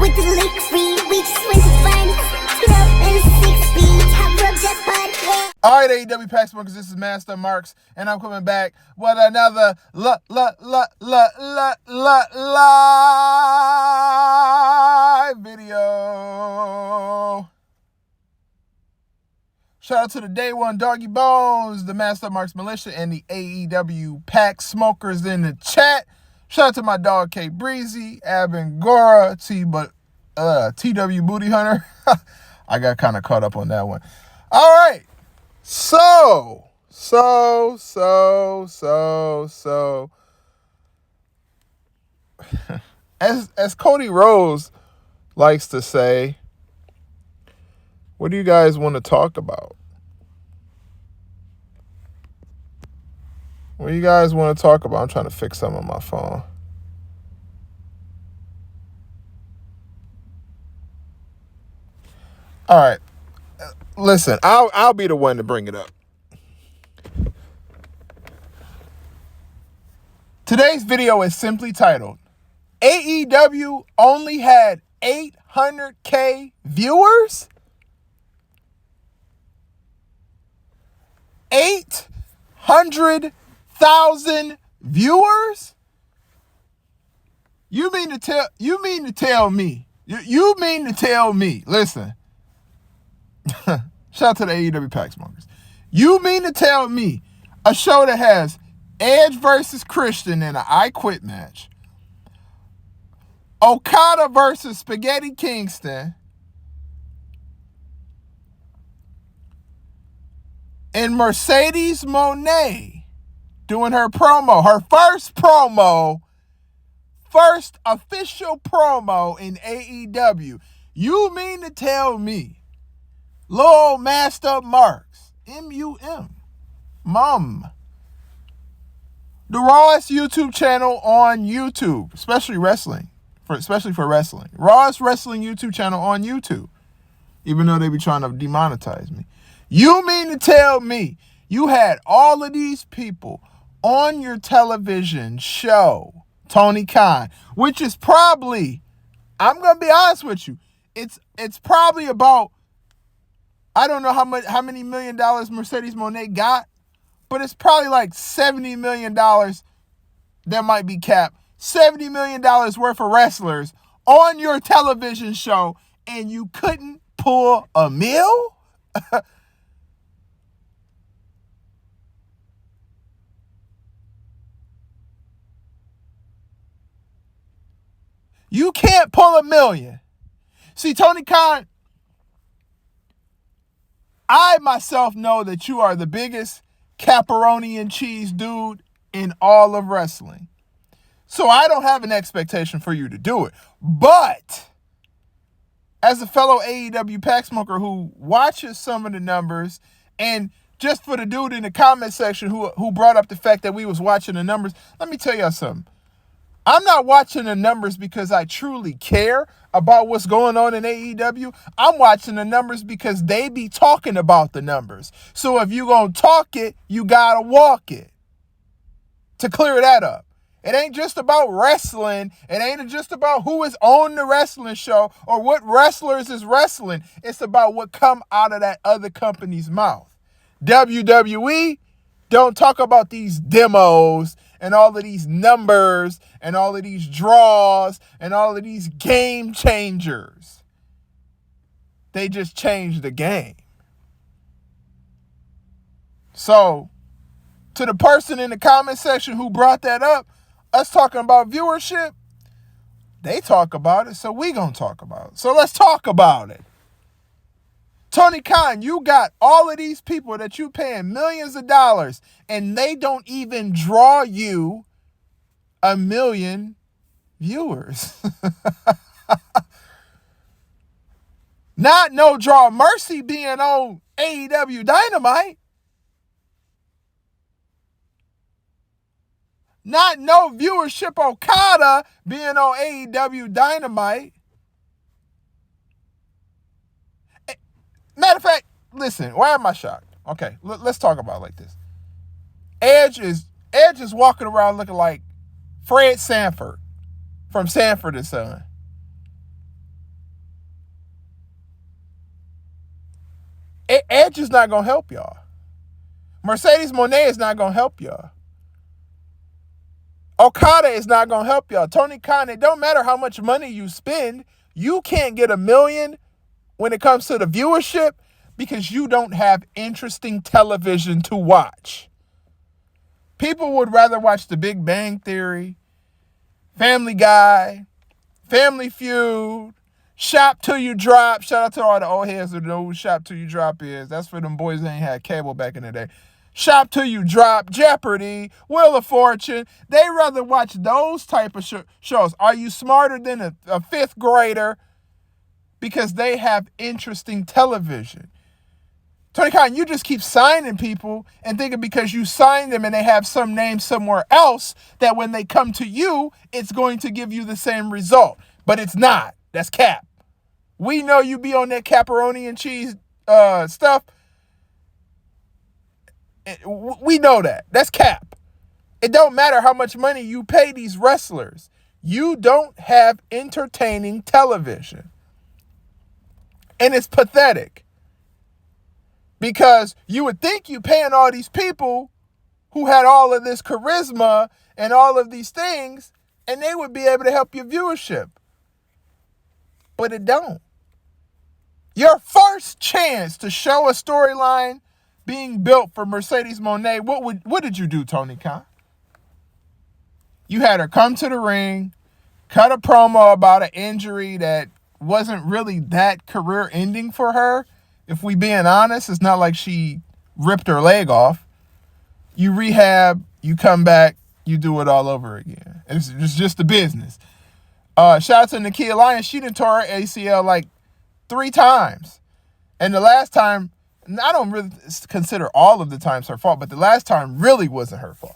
with the liquid. We just went to fun. 12 and 6 feet. Top of that butt. All right, AEW Pack Smokers, this is Master Marks, and I'm coming back with another live video. Shout out to the Day One Doggy Bones, the Master Marks Militia, and the AEW Pack Smokers in the chat. Shout out to my dog K Breezy, Abin Gora, TW Booty Hunter. I got kind of caught up on that one. All right. So, as Cody Rhodes likes to say, what do you guys want to talk about? What do you guys want to talk about? I'm trying to fix something on my phone. All right. Listen, I'll be the one to bring it up. Today's video is simply titled, AEW only had 800K viewers? 800,000 viewers? You mean to tell me, listen. Shout out to the AEW Pack Smokers. You mean to tell me a show that has Edge versus Christian in an I Quit match, Okada versus Spaghetti Kingston, and Mercedes Moné doing her promo, her first official promo in AEW. You mean to tell me Lil Master Marks, M-U-M, Mum, the rawest YouTube channel on YouTube, especially for wrestling. Rawest wrestling YouTube channel on YouTube, even though they be trying to demonetize me. You mean to tell me you had all of these people on your television show, Tony Khan, which is probably, I'm going to be honest with you, it's probably about, I don't know how many $1 million Mercedes Moné got, but it's probably like $70 million that might be capped. $70 million worth of wrestlers on your television show, and you couldn't pull a meal? You can't pull $1 million. See, Tony Khan, I myself know that you are the biggest pepperoni and cheese dude in all of wrestling. So I don't have an expectation for you to do it. But as a fellow AEW Pack Smoker who watches some of the numbers, and just for the dude in the comment section who brought up the fact that we was watching the numbers, let me tell y'all something. I'm not watching the numbers because I truly care about what's going on in AEW. I'm watching the numbers because they be talking about the numbers. So if you gonna talk it, you gotta walk it. To clear that up. It ain't just about wrestling. It ain't just about who is on the wrestling show or what wrestlers is wrestling. It's about what come out of that other company's mouth. WWE, don't talk about these demos and all of these numbers and all of these draws and all of these game changers. They just changed the game. So, to the person in the comment section who brought that up, us talking about viewership, they talk about it, so we gonna talk about it. So let's talk about it. Tony Khan, you got all of these people that you paying millions of dollars, and they don't even draw you 1 million viewers. Not no draw mercy being on AEW Dynamite. Not no viewership Okada being on AEW Dynamite. Matter of fact, listen, why am I shocked? Okay, let's talk about it like this. Edge is walking around looking like Fred Sanford from Sanford and Son. Edge is not going to help y'all. Mercedes Moné is not going to help y'all. Okada is not going to help y'all. Tony Khan, it don't matter how much money you spend, you can't get 1 million when it comes to the viewership because you don't have interesting television to watch. People would rather watch The Big Bang Theory, Family Guy, Family Feud, Shop Till You Drop. Shout out to all the old heads who know who Shop Till You Drop is. That's for them boys that ain't had cable back in the day. Shop Till You Drop, Jeopardy, Wheel of Fortune. They rather watch those type of shows. Are you smarter than a fifth grader? Because they have interesting television. Tony Khan, you just keep signing people and thinking because you signed them and they have some name somewhere else that when they come to you, it's going to give you the same result. But it's not. That's cap. We know you be on that pepperoni and cheese stuff. We know that. That's cap. It don't matter how much money you pay these wrestlers. You don't have entertaining television. And it's pathetic. Because you would think you paying all these people who had all of this charisma and all of these things, and they would be able to help your viewership. But it don't. Your first chance to show a storyline being built for Mercedes Moné, what did you do, Tony Khan? You had her come to the ring, cut a promo about an injury that wasn't really that career ending for her. If we being honest, it's not like she ripped her leg off. You rehab, you come back, you do it all over again. It's just the business. Shout out to Nakia Lyons. She done tore her ACL like 3 times. And the last time, I don't really consider all of the times her fault, but the last time really wasn't her fault.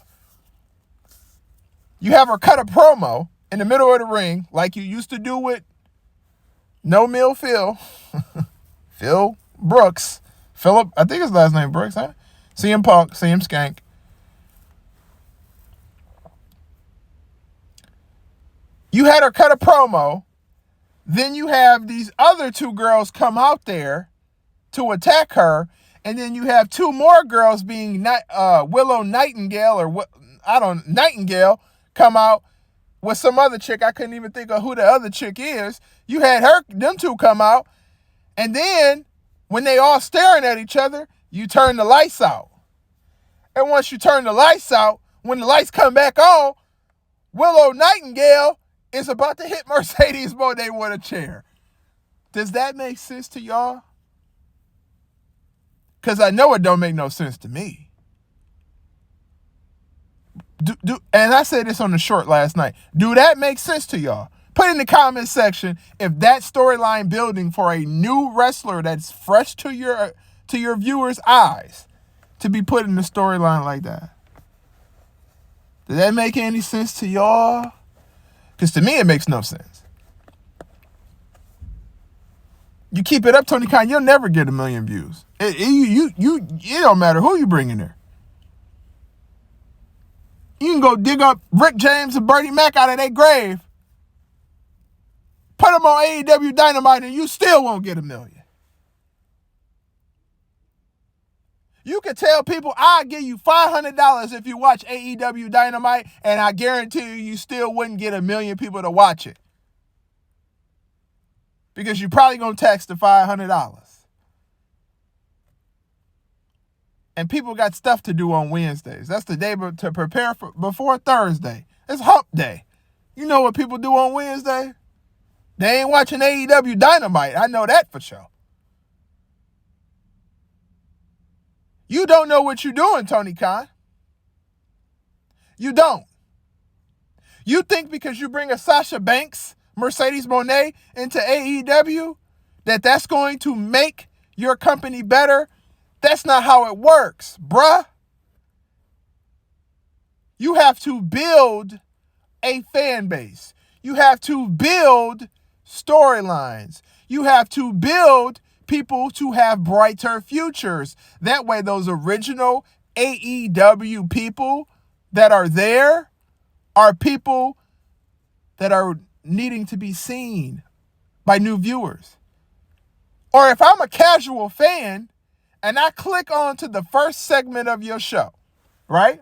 You have her cut a promo in the middle of the ring like you used to do with No Mill Phil. Phil Brooks. Philip, I think his last name Brooks, huh? CM Punk, CM Skank. You had her cut a promo. Then you have these other 2 girls come out there to attack her. And then you have 2 more girls being Willow Nightingale or Nightingale come out with some other chick. I couldn't even think of who the other chick is. You had them 2 come out. And then when they all staring at each other, you turn the lights out. And once you turn the lights out, when the lights come back on, Willow Nightingale is about to hit Mercedes Moné with a chair. Does that make sense to y'all? Because I know it don't make no sense to me. And I said this on the short last night. Do that make sense to y'all? Put in the comment section if that storyline building for a new wrestler that's fresh to your viewers' eyes to be put in the storyline like that. Does that make any sense to y'all? Because to me, it makes no sense. You keep it up, Tony Khan, you'll never get 1 million views. It don't matter who you bring in there. You can go dig up Rick James and Bertie Mac out of their grave. Put them on AEW Dynamite and you still won't get 1 million. You can tell people, I'll give you $500 if you watch AEW Dynamite, and I guarantee you still wouldn't get 1 million people to watch it. Because you're probably going to tax the $500. And people got stuff to do on Wednesdays. That's the day to prepare for before Thursday. It's hump day. You know what people do on Wednesday? They ain't watching AEW Dynamite. I know that for sure. You don't know what you're doing, Tony Khan. You don't. You think because you bring a Sasha Banks, Mercedes Moné into AEW, that's going to make your company better? That's not how it works, bruh. You have to build a fan base. You have to build storylines. You have to build people to have brighter futures. That way, those original AEW people that are there are people that are needing to be seen by new viewers. Or if I'm a casual fan and I click on to the first segment of your show, right?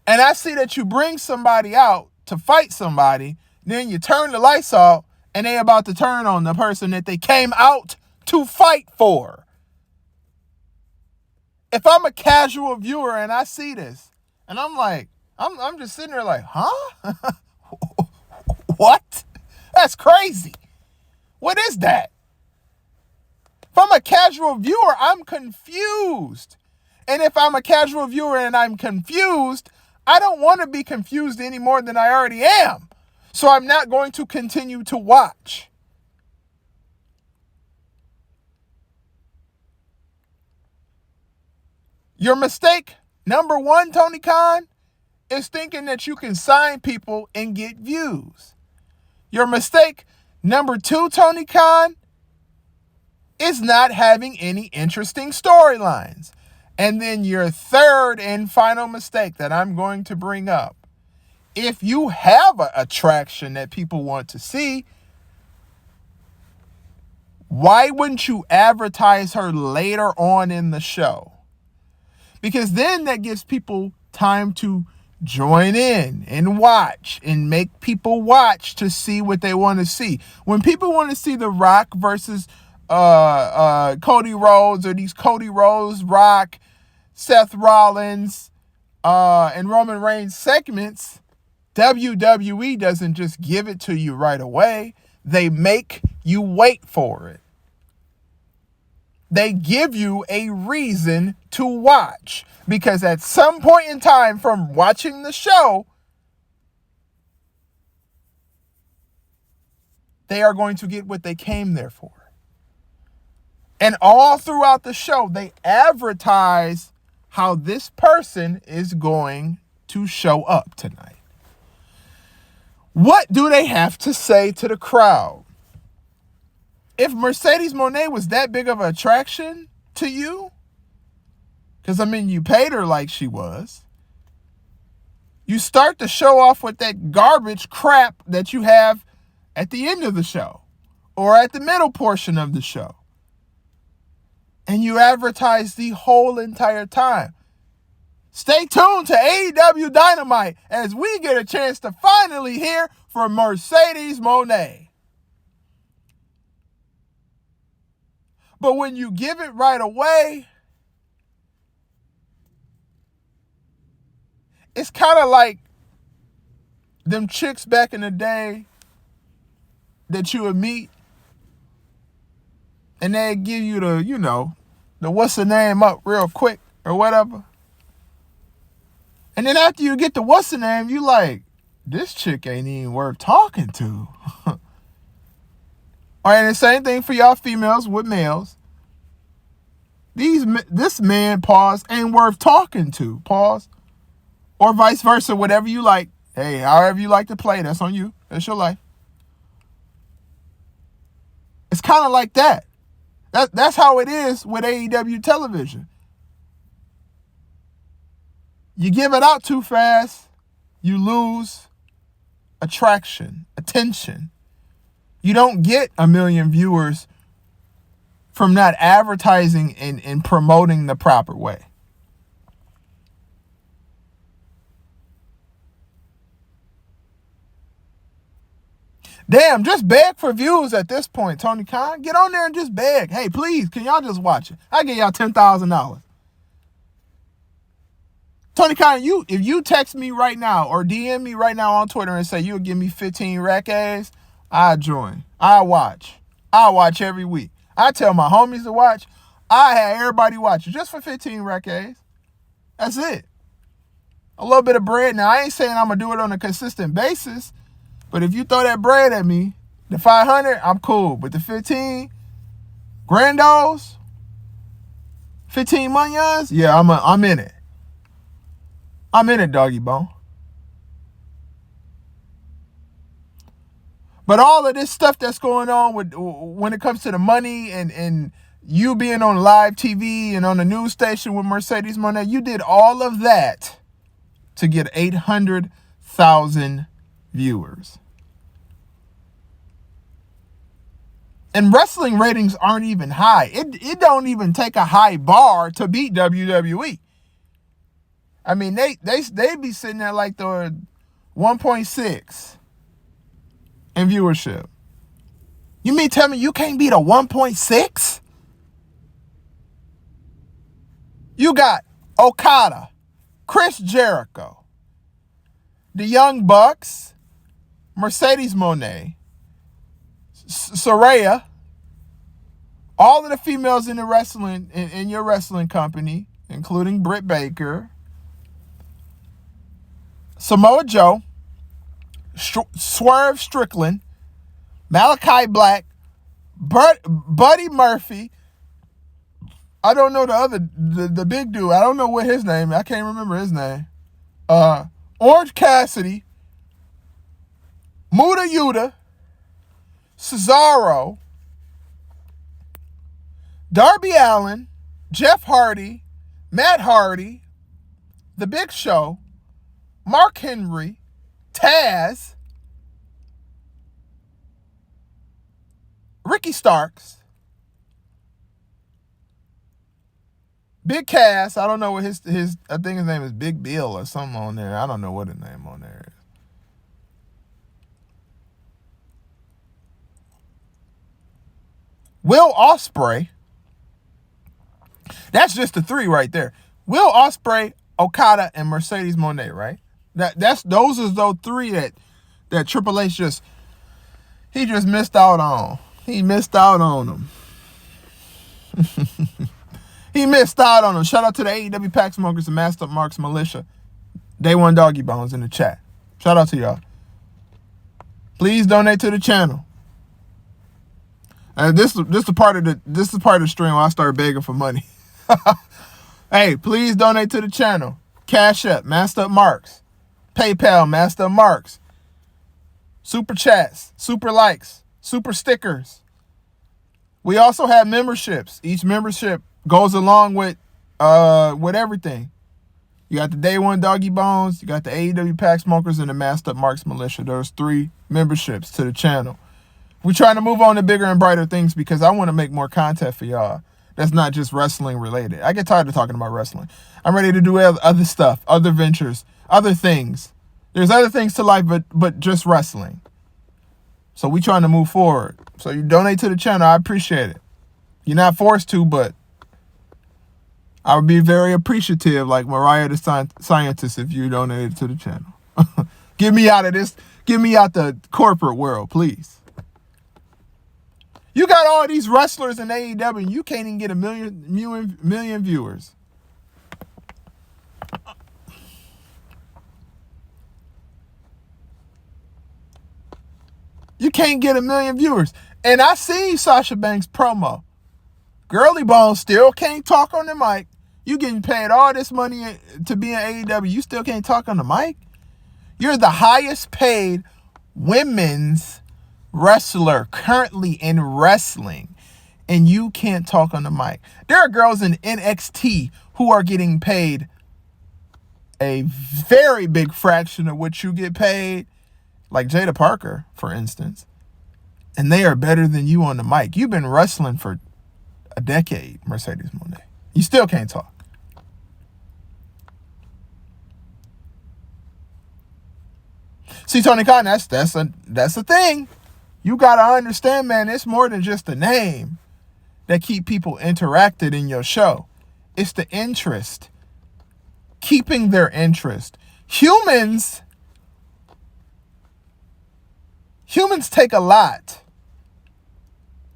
And I see that you bring somebody out to fight somebody, then you turn the lights off, and they about to turn on the person that they came out to fight for. If I'm a casual viewer and I see this, and I'm like, I'm just sitting there like, huh? What? That's crazy. What is that? If I'm a casual viewer, I'm confused. And if I'm a casual viewer and I'm confused, I don't want to be confused any more than I already am. So I'm not going to continue to watch. Your mistake, number one, Tony Khan, is thinking that you can sign people and get views. Your mistake, number two, Tony Khan, is not having any interesting storylines. And then your third and final mistake that I'm going to bring up, if you have an attraction that people want to see, why wouldn't you advertise her later on in the show? Because then that gives people time to join in and watch and make people watch to see what they want to see. When people want to see The Rock versus Cody Rhodes, or these Cody Rhodes, Rock, Seth Rollins, and Roman Reigns segments, WWE doesn't just give it to you right away. They make you wait for it. They give you a reason to watch, because at some point in time from watching the show, they are going to get what they came there for. And all throughout the show, they advertise how this person is going to show up tonight. What do they have to say to the crowd? If Mercedes Moné was that big of an attraction to you, because, I mean, you paid her like she was, you start the show off with that garbage crap that you have at the end of the show or at the middle portion of the show. And you advertise the whole entire time. Stay tuned to AEW Dynamite as we get a chance to finally hear from Mercedes Moné. But when you give it right away, it's kind of like them chicks back in the day that you would meet, and they'd give you the what's the name up real quick or whatever. And then after you get the what's the name, you like, this chick ain't even worth talking to. All right, and the same thing for y'all females with males. This man, pause, ain't worth talking to, pause. Or vice versa, whatever you like. Hey, however you like to play, that's on you. That's your life. It's kind of like that. That's how it is with AEW television. You give it out too fast, you lose attraction, attention. You don't get 1 million viewers from not advertising and promoting the proper way. Damn, just beg for views at this point, Tony Khan. Get on there and just beg. Hey, please, can y'all just watch it? I'll give y'all $10,000. Tony Khan, if you text me right now or DM me right now on Twitter and say you'll give me 15 rack A's, I'll join. I'll watch. I'll watch every week. I tell my homies to watch. I have everybody watching just for 15 rack A's. That's it. A little bit of bread. Now, I ain't saying I'm going to do it on a consistent basis, but if you throw that bread at me, the 500, I'm cool. But the 15 grandos, 15 munions, yeah, I'm in it. I'm in it, doggy bone. But all of this stuff that's going on when it comes to the money and you being on live TV and on the news station with Mercedes Moné, you did all of that to get 800,000 viewers. And wrestling ratings aren't even high. It don't even take a high bar to beat WWE. I mean, they be sitting there like the 1.6 in viewership. You mean tell me you can't beat a 1.6? You got Okada, Chris Jericho, the Young Bucks, Mercedes Moné, Saraya, all of the females in the wrestling in your wrestling company, including Britt Baker, Samoa Joe, Swerve Strickland, Malachi Black, Buddy Murphy. I don't know the big dude. I don't know what his name. I can't remember his name. Orange Cassidy, Muta Yuta, Cesaro, Darby Allin, Jeff Hardy, Matt Hardy, The Big Show, Mark Henry, Taz, Ricky Starks, Big Cass. I don't know what his I think his name is Big Bill or something on there. I don't know what his name on there is. Will Ospreay. That's just the three right there. Will Ospreay, Okada, and Mercedes Moné, right? Those are those three that Triple H just missed out on. He missed out on them. He missed out on them. Shout out to the AEW Pack Smokers and Master Marks Militia. Day One Doggy Bones in the chat. Shout out to y'all. Please donate to the channel. This is part of the stream where I start begging for money. Hey, please donate to the channel. Cash App, Master Marks. PayPal, Master Marks. Super chats, super likes, super stickers. We also have memberships. Each membership goes along with everything. You got the Day One Doggy Bones, you got the AEW Pack Smokers, and the Master Marks Militia. There's 3 memberships to the channel. We're trying to move on to bigger and brighter things because I want to make more content for y'all. That's not just wrestling related. I get tired of talking about wrestling. I'm ready to do other stuff, other ventures, other things. There's other things to life, but just wrestling. So we trying to move forward. So you donate to the channel. I appreciate it. You're not forced to, but I would be very appreciative, like Mariah the Scientist, if you donated to the channel. Get me out of this. Get me out the corporate world, please. You got all these wrestlers in AEW, and you can't even get a million viewers. You can't get a million viewers. And I seen Sasha Banks' promo. Girly Bones still can't talk on the mic. You getting paid all this money to be in AEW. You still can't talk on the mic? You're the highest paid women's wrestler currently in wrestling, and you can't talk on the mic. There are girls in NXT who are getting paid a very big fraction of what you get paid, like Jada Parker, for instance, and they are better than you on the mic. You've been wrestling for a decade, Mercedes Moné. You still can't talk. See, Tony Khan, that's a thing. You gotta understand, man, it's more than just the name that keep people interacted in your show. It's the interest. Keeping their interest. Humans take a lot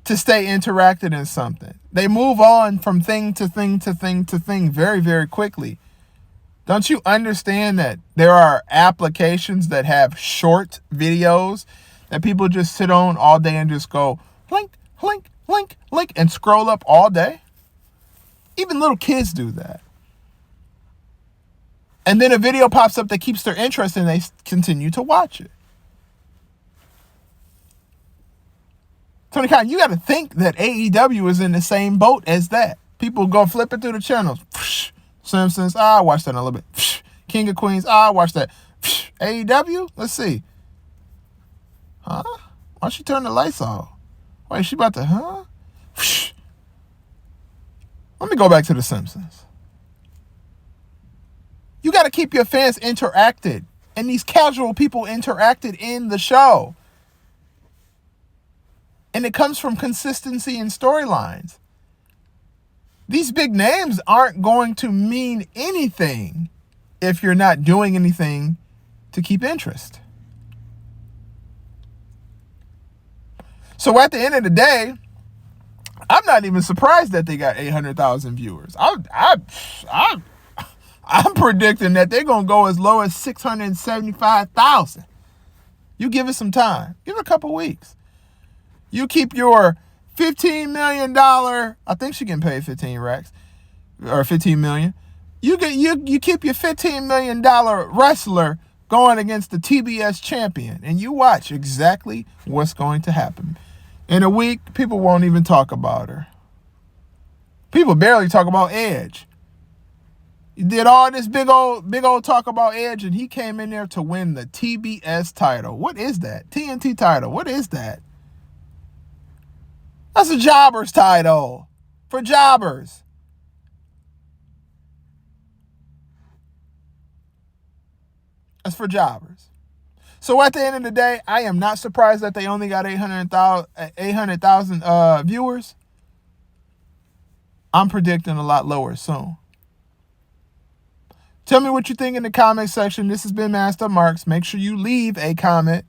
to stay interacted in something. They move on from thing to thing to thing to thing very, very quickly. Don't you understand that there are applications that have short videos that people just sit on all day and just go link, link, link, link, and scroll up all day? Even little kids do that. And then a video pops up that keeps their interest and they continue to watch it. Tony Khan, you got to think that AEW is in the same boat as that. People go flipping through the channels. Simpsons, I watched that in a little bit. King of Queens, I watched that. AEW, let's see. Huh? Why don't you turn the lights off? Wait, she about to, huh? Let me go back to The Simpsons. You got to keep your fans interacted. And these casual people interacted in the show. And it comes from consistency in storylines. These big names aren't going to mean anything if you're not doing anything to keep interest. So at the end of the day, I'm not even surprised that they got 800,000 viewers. I'm predicting that they're going to go as low as 675,000. You give it some time. Give it a couple weeks. You keep your $15 million, I think she getting paid 15 racks, or 15 million. You keep your $15 million wrestler going against the TBS champion, and you watch exactly what's going to happen. In a week, people won't even talk about her. People barely talk about Edge. You did all this big old talk about Edge, and he came in there to win the TBS title. What is that? TNT title. What is that? That's a jobber's title. For jobbers. That's for jobbers. So at the end of the day, I am not surprised that they only got 800,000 viewers. I'm predicting a lot lower soon. Tell me what you think in the comment section. This has been Master Marks. Make sure you leave a comment.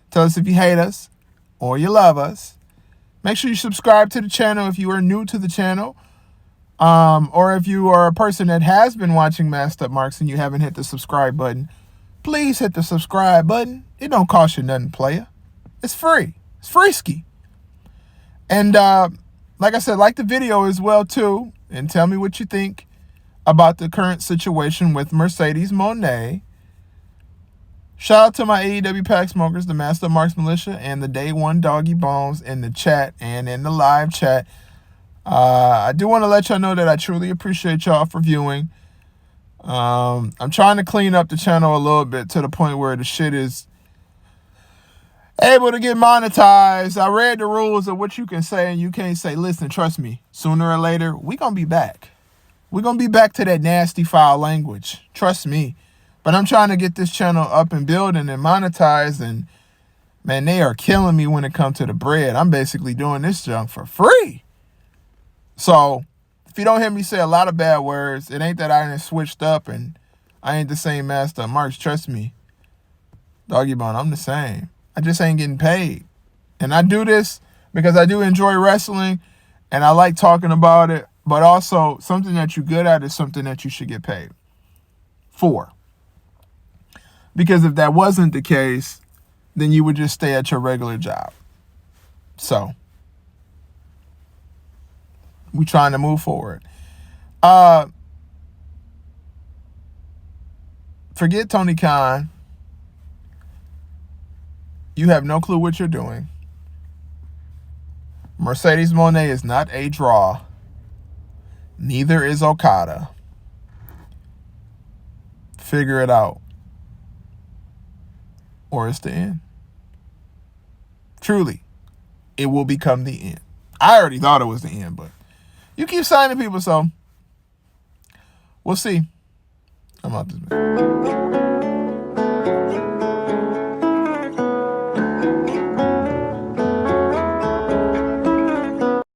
Tell us if you hate us or you love us. Make sure you subscribe to the channel if you are new to the channel. Or if you are a person that has been watching Master Marks and you haven't hit the subscribe button, please hit the subscribe button. It don't cost you nothing, player. It's free. It's freeski. And like I said, like the video as well, too. And tell me what you think about the current situation with Mercedes Moné. Shout out to my AEW Pack Smokers, the Master Marks Militia, and the Day One Doggy Bones in the chat and in the live chat. I do want to let y'all know that I truly appreciate y'all for viewing. I'm trying to clean up the channel a little bit to the point where the shit is able to get monetized. I read the rules of what you can say and you can't say. Listen, trust me, sooner or later, we're going to be back. We're going to be back to that nasty foul language. Trust me. But I'm trying to get this channel up and building and monetized. And, man, they are killing me when it comes to the bread. I'm basically doing this junk for free. So, if you don't hear me say a lot of bad words, it ain't that I done switched up and I ain't the same Master Marks. Trust me. Doggy Bone, I'm the same. I just ain't getting paid. And I do this because I do enjoy wrestling and I like talking about it. But also, something that you're good at is something that you should get paid for. Because if that wasn't the case, then you would just stay at your regular job. So, we're trying to move forward. Forget Tony Khan. You have no clue what you're doing. Mercedes Moné is not a draw. Neither is Okada. Figure it out. Or it's the end. Truly, it will become the end. I already thought it was the end, but you keep signing people, so we'll see. I'm out this man.